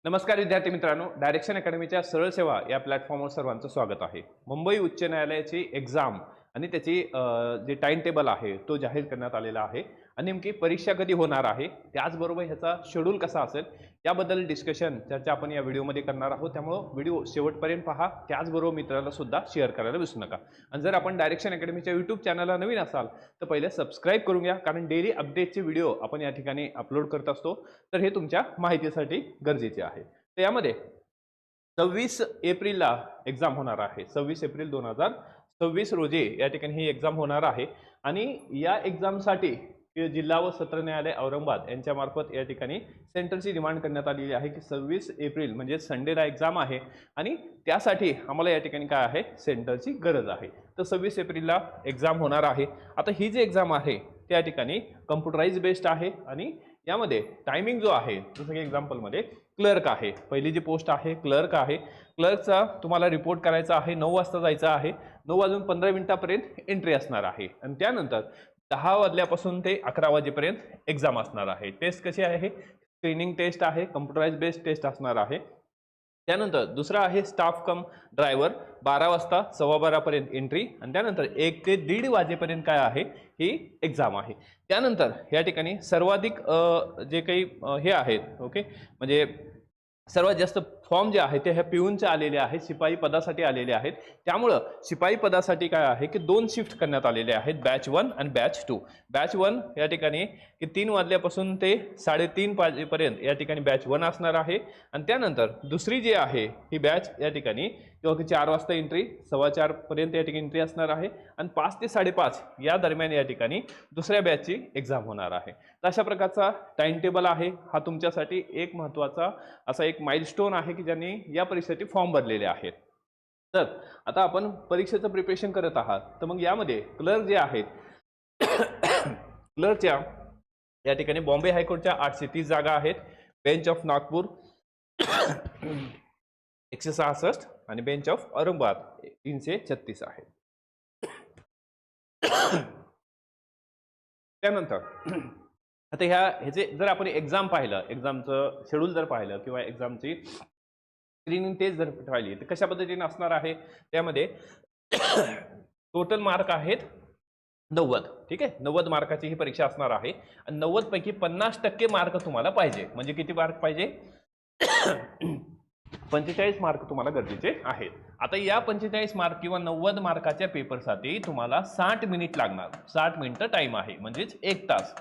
नमस्कार विद्यार्थी मित्रांनो, डायरेक्शन अकॅडमीच्या सरळ सेवा या प्लॅटफॉर्मवर सर्वांचं स्वागत आहे. मुंबई उच्च न्यायालयाची एक्झाम आणि त्याची जे टाइम टेबल आहे तो जाहीर करण्यात आलेला आहे आणि नेमकी परीक्षा कधी होणार आहे, त्याचबरोबर ह्याचा शेड्यूल कसा असेल याबद्दल चर्चा आपण या व्हिडिओमध्ये करणार आहोत. त्यामुळे व्हिडिओ शेवटपर्यंत पहा, त्याचबरोबर मित्रांना सुद्धा शेअर करायला विसरू नका. आणि जर आपण डायरेक्शन अकॅडमीच्या यूट्यूब चॅनलला नवीन असाल तर पहिले सबस्क्राईब करून घ्या, कारण डेली अपडेटचे व्हिडिओ आपण या ठिकाणी अपलोड करत असतो. तर हे तुमच्या माहितीसाठी गरजेचे आहे. तर यामध्ये 26 एप्रिलला एक्झाम होणार आहे. 26 एप्रिल 2026 रोजी या ठिकाणी ही एक्झाम होणार आहे आणि या एक्झामसाठी जिल्हा व सत्र न्यायालय औरंगाबाद यांच्या मार्फत या ठिकाणी सेंटरची डिमांड करण्यात आलेली आहे की 26 एप्रिल म्हणजे संडेला एक्झाम आहे आणि त्यासाठी आम्हाला या ठिकाणी काय आहे, सेंटरची गरज आहे. तर 26 एप्रिलला एक्झाम होणार आहे. आता ही जी एक्झाम आहे त्या ठिकाणी कम्प्युटराइज बेस्ड आहे आणि यामध्ये टायमिंग जो आहे, जसं की एक्झाम्पलमध्ये क्लर्क आहे, पहिली जी पोस्ट आहे क्लर्क आहे. क्लर्कचा तुम्हाला रिपोर्ट करायचा आहे, 9 वाजता जायचं आहे. 9 वाजून 15 मिनिटापर्यंत एंट्री असणार आहे आणि त्यानंतर 10 वाजल्यापासून ते 11 वाजेपर्यंत एक्झाम असणार आहे. टेस्ट कशी आहे, स्क्रीनिंग टेस्ट आहे, कम्प्युटराइज बेस्ड टेस्ट असणार आहे. त्यानंतर दुसरा आहे स्टाफ कम ड्रायव्हर, 12 वाजता 12:15 पर्यंत एंट्री आणि त्यानंतर 1 ते 1:30 वाजेपर्यंत काय आहे, ही एक्झाम आहे. त्यानंतर या ठिकाणी सर्वाधिक जे काही हे आहेत, ओके, म्हणजे सर्वात जास्त फॉर्म जे आहे ते ह्या पिऊनचे आलेले आहेत, शिपाई पदासाठी आलेले आहेत. त्यामुळं शिपाई पदासाठी काय आहे की 2 शिफ्ट करण्यात आलेले आहेत, बॅच 1 आणि बॅच 2. बॅच 1 या ठिकाणी की 3 वाजल्यापासून ते 3:30 वाजेपर्यंत या ठिकाणी बॅच 1 असणार आहे आणि त्यानंतर दुसरी जी आहे ही बॅच या ठिकाणी किंवा 4 वाजता एंट्री, 4:15 पर्यंत या ठिकाणी एंट्री असणार आहे आणि 5 ते 5:30 या दरम्यान या ठिकाणी दुसऱ्या बॅचची एक्झाम होणार आहे. तर अशा प्रकारचा टाइम टेबल आहे. हा तुमच्यासाठी एक महत्त्वाचा असा एक माइलस्टोन आहे की ज्यांनी या परीक्षेसाठी फॉर्म भरलेले आहेत. तर आता आपण परीक्षेचं प्रिपरेशन करत आहात, तर मग यामध्ये क्लर्क जे आहेत क्लर्कच्या या ठिकाणी बॉम्बे हायकोर्टच्या 830 जागा आहेत, बेंच ऑफ नागपूर 166 आणि बेंच ऑफ औरंगाबाद 336 आहेत. त्यानंतर आता ह्याचे जर आपण एक्झाम पाहिलं, एक्झामचं शेड्यूल जर पाहिलं किंवा एक्झामची स्क्रीनिंग टेस्ट जर पाहिली तर कशा पद्धतीने असणार आहे, त्यामध्ये टोटल मार्क आहेत 90. ठीक आहे, 90 मार्काची ही परीक्षा असणार आहे आणि 90 पैकी 50% मार्क तुम्हाला पाहिजे. म्हणजे किती मार्क पाहिजे 45 मार्क तुम्हाला गरजेचे आहेत. आता या 45 मार्क किंवा 90 मार्काच्या पेपरसाठी तुम्हाला 60 मिनिट लागणार. 60 मिनिटं टाइम आहे, म्हणजेच 1 तास.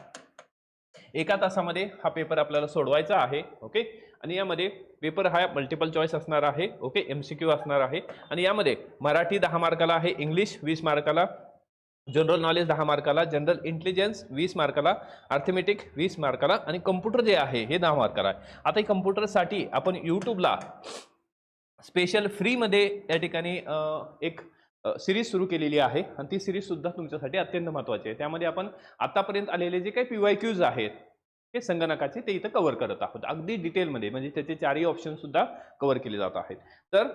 एका तासामध्ये हा पेपर आपल्याला सोडवायचा आहे. ओके, आणि यामध्ये पेपर हा मल्टिपल चॉईस असणार आहे. ओके, MCQ असणार आहे आणि यामध्ये मराठी 10 मार्काला आहे, इंग्लिश 20 मार्काला, जनरल नॉलेज 10 मार्काला, जनरल इंटेलिजन्स 20 मार्काला, अर्थमेटिक 20 मार्काला आणि कम्प्युटर जे आहे हे 10 मार्काला आहे. आता कम्प्युटरसाठी आपण यूट्यूबला स्पेशल फ्रीमध्ये या ठिकाणी एक सिरीज सुरू केलेली आहे आणि ती सिरीज सुद्धा तुमच्यासाठी अत्यंत महत्त्वाची आहे. त्यामध्ये आपण आतापर्यंत आलेले जे काही PYQs आहेत हे संगणकाचे ते इथं कव्हर करत आहोत अगदी डिटेलमध्ये, म्हणजे त्याचे 4ही ऑप्शन सुद्धा कव्हर केले जात आहेत. तर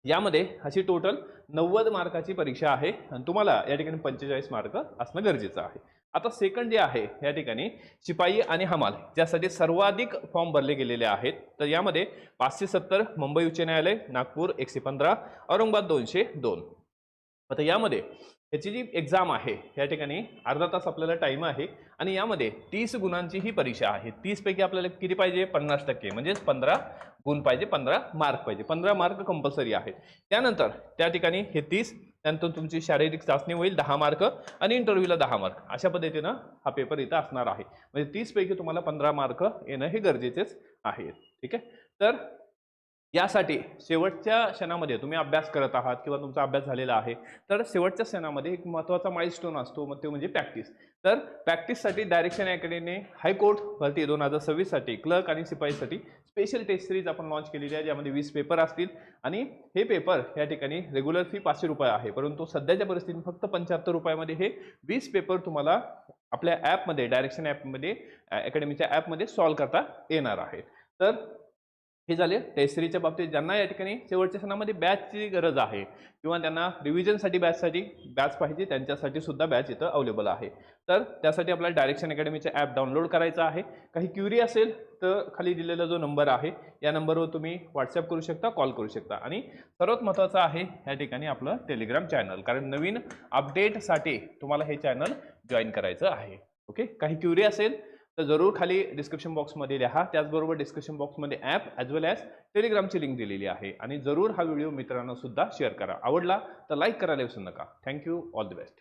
यामध्ये अशी टोटल 90 मार्काची परीक्षा आहे आणि तुम्हाला या ठिकाणी 45 मार्क असणं गरजेचं आहे. आता सेकंड जे आहे या ठिकाणी शिपाई आणि हमाल, ज्यासाठी सर्वाधिक फॉर्म भरले गेलेले आहेत. तर यामध्ये 570 मुंबई उच्च न्यायालय, नागपूर 115, औरंगाबाद 202. आता यामध्ये याची जी एक्झाम आहे या ठिकाणी अर्धा तास आपल्याला टाइम आहे आणि यामध्ये 30 गुणांची ही परीक्षा आहे. 30 पैकी आपल्याला किती पाहिजे 50%, म्हणजेच 15 गुण पाहिजे, 15 मार्क पाहिजे. 15 मार्क कंपल्सरी आहेत. त्यानंतर त्या ठिकाणी हे 30, त्यानंतर तुमची शारीरिक चाचणी होईल 10 मार्क आणि इंटरव्ह्यूला 10 मार्क. अशा पद्धतीनं हा पेपर इथं असणार आहे. म्हणजे 30 पैकी तुम्हाला 15 मार्क येणं हे गरजेचेच आहे. ठीक आहे, तर यासाठी शेवटच्या क्षणामध्ये तुम्ही अभ्यास करत आहात किंवा तुमचा अभ्यास झालेला आहे, तर शेवटच्या क्षणामध्ये एक महत्त्वाचा माइलस्टोन असतो, मग ते म्हणजे प्रॅक्टिस. तर प्रॅक्टिससाठी डायरेक्शन अकॅडमीने हायकोर्ट भरती 2026 साठी क्लर्क आणि शिपाईसाठी स्पेशल टेस्ट सिरीज आपण लॉन्च केलेली आहे, ज्यामध्ये 20 पेपर असतील आणि हे पेपर या ठिकाणी रेग्युलर फी 500 रुपये आहे, परंतु सध्याच्या परिस्थितीत फक्त 75 रुपयामध्ये हे 20 पेपर तुम्हाला आपल्या ॲपमध्ये, डायरेक्शन ॲपमध्ये, अकॅडमीच्या ॲपमध्ये सॉल्व्ह करता येणार आहेत. तर हे झाले टेस्ट सिरीजच्या बाबतीत. ज्यांना या ठिकाणी शेवटच्या सणामध्ये बॅचची गरज आहे किंवा त्यांना रिव्हिजनसाठी बॅच पाहिजे, त्यांच्यासाठी सुद्धा बॅच इथं अवेलेबल आहे. तर त्यासाठी आपल्याला डायरेक्शन अकॅडमीचे ॲप डाउनलोड करायचं आहे. काही क्युरी असेल तर खाली दिलेला जो नंबर आहे या नंबरवर तुम्ही व्हॉट्सअप करू शकता, कॉल करू शकता. आणि सर्वात महत्त्वाचं आहे या ठिकाणी आपलं टेलिग्राम चॅनल, कारण नवीन अपडेटसाठी तुम्हाला हे चॅनल जॉईन करायचं आहे. ओके, काही क्युरी असेल तर जरूर खाली डिस्क्रिप्शन बॉक्समध्ये लिहा. त्याचबरोबर डिस्क्रिप्शन बॉक्समध्ये ॲप ॲज वेल ॲज टेलिग्रामची लिंक दिलेली आहे. आणि जरूर हा व्हिडिओ मित्रांना सुद्धा शेअर करा. आवडला तर लाईक करायला विसरू नका. थँक्यू. All the best.